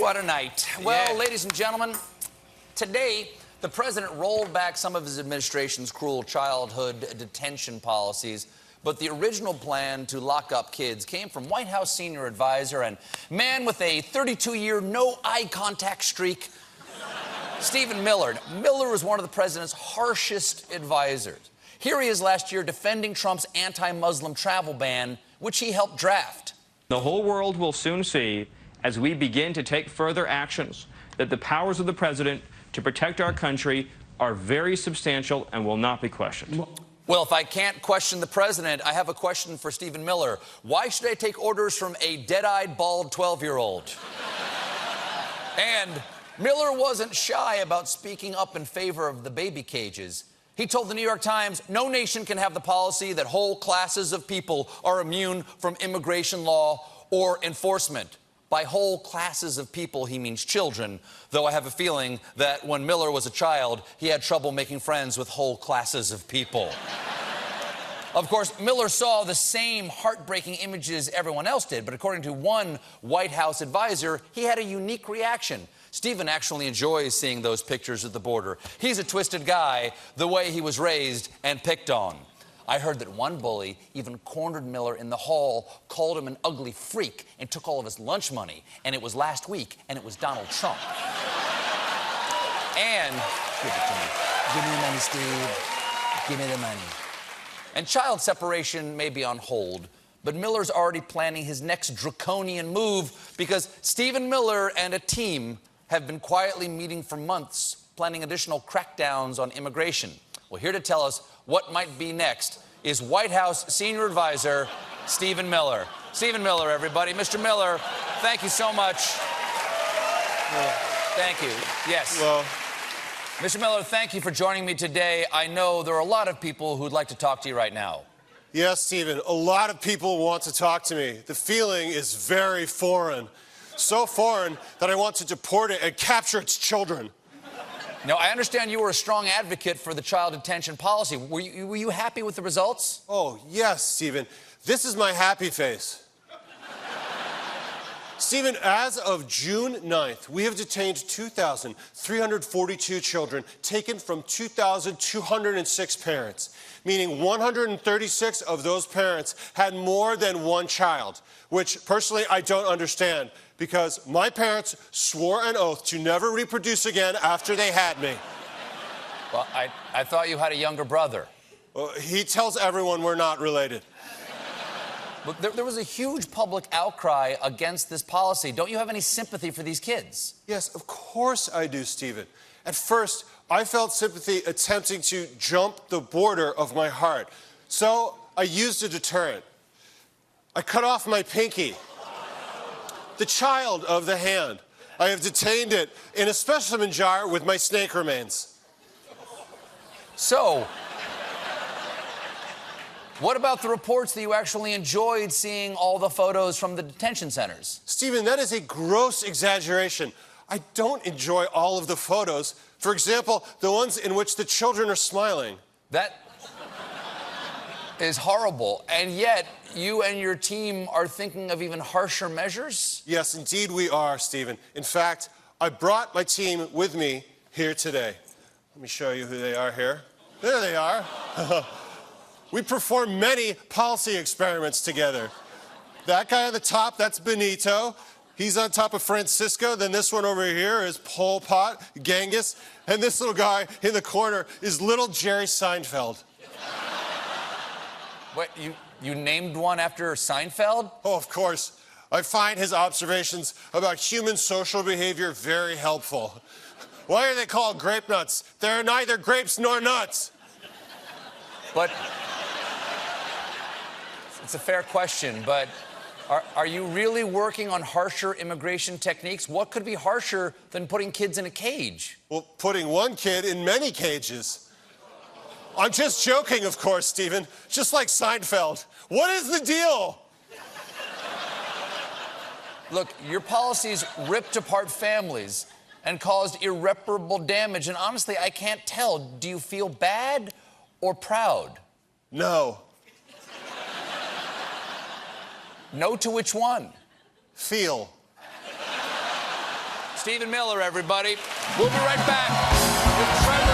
what a night. Well, Yeah. ladies and gentlemen, today, the president rolled back some of his administration's cruel childhood detention policies, but the original plan to lock up kids came from White House senior advisor and man with a 32-year no-eye contact streak, Stephen Miller. Miller was one of the president's harshest advisors. Here he is last year defending Trump's anti-Muslim travel ban, which he helped draft. The whole world will soon see, as we begin to take further actions, that the powers of the president to protect our country are very substantial and will not be questioned. Well, if I can't question the president, I have a question for Stephen Miller. Why should I take orders from a dead-eyed, bald 12-year-old? And Miller wasn't shy about speaking up in favor of the baby cages. He told the New York Times, no nation can have the policy that whole classes of people are immune from immigration law or enforcement. By whole classes of people, he means children, though I have a feeling that when Miller was a child, he had trouble making friends with whole classes of people. Of course, Miller saw the same heartbreaking images everyone else did, but according to one White House advisor, he had a unique reaction. Stephen actually enjoys seeing those pictures at the border. He's a twisted guy, the way he was raised and picked on. I heard that one bully even cornered Miller in the hall, called him an ugly freak, and took all of his lunch money. And it was last week, and it was Donald Trump. And give it to me. Give me the money, Steve. Give me the money. And child separation may be on hold, but Miller's already planning his next draconian move because Stephen Miller and a team have been quietly meeting for months, planning additional crackdowns on immigration. Well, here to tell us what might be next is White House senior advisor Stephen Miller. Stephen Miller, everybody. Mr. Miller, thank you so much. Thank you. Yes. Well, Mr. Miller, thank you for joining me today. I know there are a lot of people who'd like to talk to you right now. yes, Stephen, a lot of people want to talk to me. The feeling is very foreign. So foreign that I want to deport it and capture its children. Now, I understand you were a strong advocate for the child detention policy. Were you happy with the results? Oh, yes, Stephen. This is my happy face. Stephen, as of June 9th, we have detained 2,342 children taken from 2,206 parents, meaning 136 of those parents had more than one child, which personally I don't understand because my parents swore an oath to never reproduce again after they had me. Well, I thought you had a younger brother. Well, he tells everyone we're not related. But there was a huge public outcry against this policy. Don't you have any sympathy for these kids? Yes, of course I do, Stephen. At first, I felt sympathy attempting to jump the border of my heart. So I used a deterrent. I cut off my pinky, the child of the hand. I have detained it in a specimen jar with my snake remains. So, what about the reports that you actually enjoyed seeing all the photos from the detention centers? Stephen, that is a gross exaggeration. I don't enjoy all of the photos. For example, the ones in which the children are smiling. That is horrible. And yet, you and your team are thinking of even harsher measures? Yes, indeed we are, Stephen. In fact, I brought my team with me here today. Let me show you who they are here. There they are. We performed many policy experiments together. That guy on the top, that's Benito. He's on top of Francisco. Then this one over here is Pol Pot, Genghis. And this little guy in the corner is little Jerry Seinfeld. What, you named one after Seinfeld? Oh, of course. I find his observations about human social behavior very helpful. Why are they called grape nuts? They're neither grapes nor nuts. But it's a fair question, but are you really working on harsher immigration techniques? What could be harsher than putting kids in a cage? Well, putting one kid in many cages. I'm just joking, of course, Stephen. Just like Seinfeld. What is the deal? Look, your policies ripped apart families and caused irreparable damage. And honestly, I can't tell. Do you feel bad or proud? No. No to which one? Feel. Stephen Miller, everybody. We'll be right back with Trevor